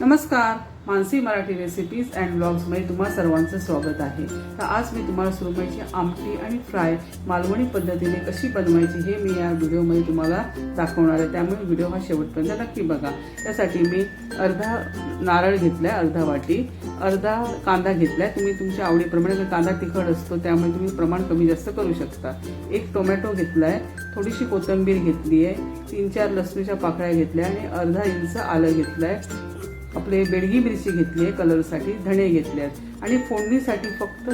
नमस्कार, Mansi Marathi recipes and ब्लॉग्समध्ये तुम्हा सर्वांचं स्वागत आहे। तर आज मी तुम्हाला सुरमईची आमटी आणि फ्राय मालवणी पद्धतीने कशी बनवायची हे मी या व्हिडिओमध्ये तुम्हाला दाखवणार आहे। त्यामुळे व्हिडिओ हा शेवटपर्यंत नक्की बघा। त्यासाठी मी अर्धा नारळ घेतलाय, अर्धा वाटी, अर्धा कांदा घेतलाय। तुम्ही तुमच्या आवडीप्रमाणे कांदा तिखट असतो त्यामुळे तुम्ही प्रमाण कमी जास्त करू शकता। एक टोमॅटो घेतलाय, थोडीशी कोथिंबीर घेतली आहे, 3-4 लसणीच्या पाकळ्या घेतल्या आणि अर्धा इंच आलं घेतलंय। आपले बेडगी मिरची घेतली आहे कलरसाठी, धणे घेतले आहेत आणि फोडणीसाठी फक्त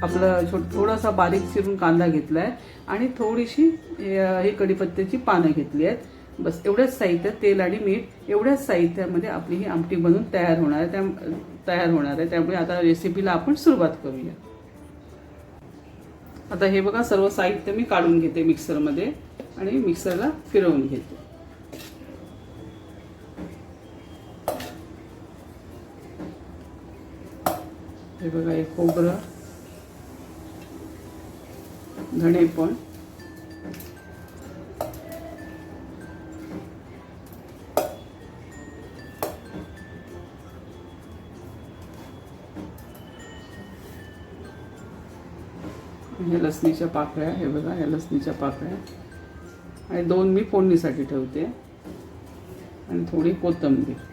आपलं थोडासा बारीक चिरून कांदा घेतला आहे आणि थोडीशी हे कढीपत्त्याची पानं घेतली आहेत। बस एवढंच साहित्य, तेल आणि मीठ एवढ्याच साहित्यामध्ये आपली ही आमटी बनवून तयार होणार आहे। त्यामुळे आता रेसिपीला आपण सुरुवात करूया। आता हे बघा, सर्व साहित्य मी काढून घेते मिक्सरमध्ये आणि मिक्सरला फिरवून घेते। हे बघा, हे खोबरं, धणे पण, हे लसणीच्या पाकळ्या, हे बघा ह्या लसणीच्या पाकळ्या आणि 2 मी फोडणीसाठी ठेवते आणि थोडी कोथिंबीर।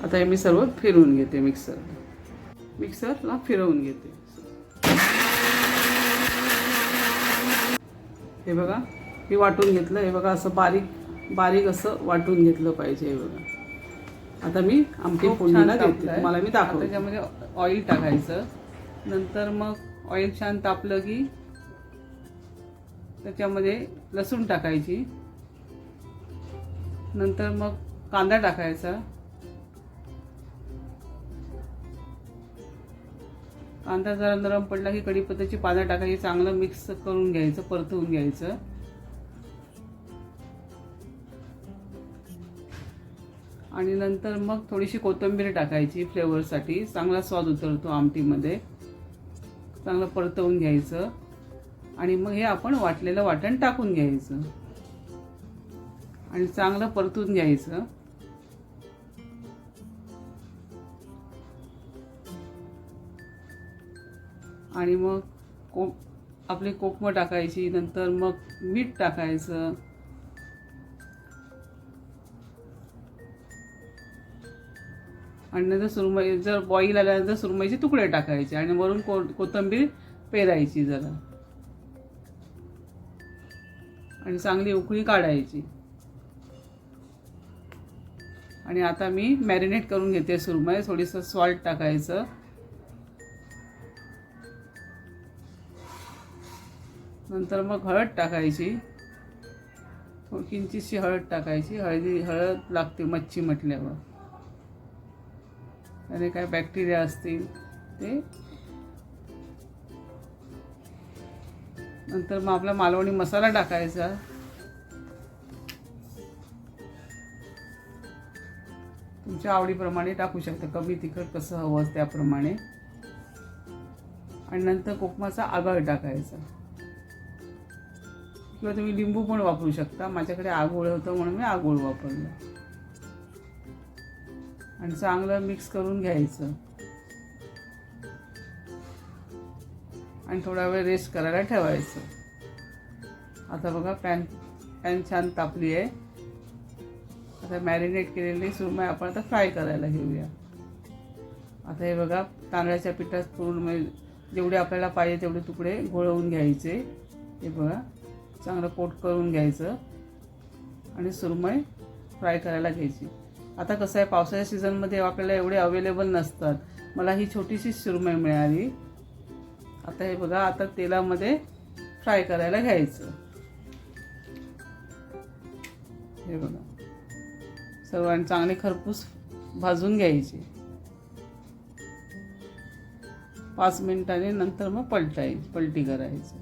आता हे मी सर्व फिरवून घेते, मिक्सरला फिरवून घेते। हे बघा, हे वाटून घेतलं। हे बघा, असं बारीक असं वाटून घेतलं पाहिजे। हे बघा, आता मी आमटी फोडणीला देते, तुम्हाला मी दाखवते। त्याच्यामध्ये ऑइल टाकायचं, नंतर मग ऑइल छान तापलं की त्याच्यामध्ये लसूण टाकायची, नंतर मग कांदा टाकायचा, कांदा जरा नरम पडला की कढीपत्त्याची पानं टाकायची, चांगलं मिक्स करून घ्यायचं, परतवून घ्यायचं आणि नंतर मग थोडीशी कोथिंबीर टाकायची फ्लेवरसाठी, चांगला स्वाद उतरतो आमटीमध्ये। चांगलं परतवून घ्यायचं आणि मग हे आपण वाटलेलं वाटण टाकून घ्यायचं आणि चांगलं परतून घ्यायचं। आणि मग आपली कोकमं टाकायची, नंतर मग मीठ टाकायचं आणि नंतर सुरमई जर बॉईल आल्यानंतर सुरमईचे तुकडे टाकायचे आणि वरून कोथिंबीर पेरायची जरा आणि चांगली उकळी काढायची। आणि आता मी मॅरिनेट करून घेते सुरमई। थोडंसं सॉल्ट टाकायचं, नंतर मग हळद टाकायची, किंचितशी हळद टाकायची। हळद लागते मच्छी म्हटल्यावर, त्याने काय बॅक्टेरिया असतील ते। नंतर मग आपला मालवणी मसाला टाकायचा, तुमच्या आवडीप्रमाणे टाकू शकता, कमी तिखट कसं हवं त्याप्रमाणे। आणि नंतर कोकमाचा आगळ टाकायचा किंवा तुम्ही लिंबू पण वापरू शकता। माझ्याकडे आगोळ होतं म्हणून मी आगोळ वापरलं आणि चांगलं मिक्स करून घ्यायचं आणि थोडा वेळ रेस्ट करायला ठेवायचं। आता बघा, पॅन छान तापली आहे। आता मॅरिनेट केलेली सुरमई आपण आता फ्राय करायला घेऊया। आता हे बघा, तांदळाच्या पिठात पूर्ण जेवढे आपल्याला पाहिजे तेवढे तुकडे घोळवून घ्यायचे। हे बघा, चांगलं कोट करून घ्यायचं आणि सुरमई फ्राय करायला घ्यायची। आता कसं आहे, पावसाच्या सीझनमध्ये आपल्याला एवढे अवेलेबल नसतात। मला ही छोटीशी सुरमई मिळाली। आता हे बघा, आता तेलामध्ये फ्राय करायला घ्यायचं। हे बघा, सर्वांनी चांगले खरपूस भाजून घ्यायचे 5 मिनिटांनी, नंतर मग पलटी करायची।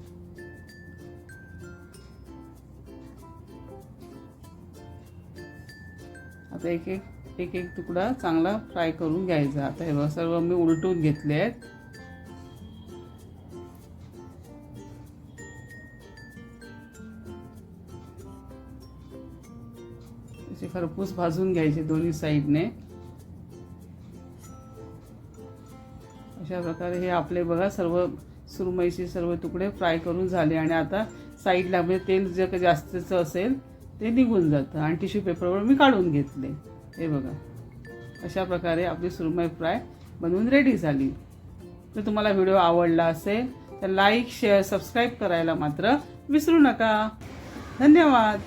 आता एक एक तुकडा चांगला फ्राय करून घ्यायचा। आता हे सर्व मी उलटून घेतले आहेत असे खरपूस भाजून घ्यायचे दोन्ही साईडने. अशा प्रकारे हे आपले बघा सर्व सुरमईचे सर्व तुकडे फ्राय करून झाले. आणि आता साईडला म्हणजे तेल जे काही जास्तीचं असेल ते निघून जातं आणि टिश्यू पेपरवर मी काढून घेतले. हे बघा अशा प्रकारे आपली सुरमई फ्राय बनवून रेडी झाली. जर तुम्हाला व्हिडिओ आवडला असेल तर लाईक शेअर सबस्क्राईब करायला मात्र विसरू नका. धन्यवाद.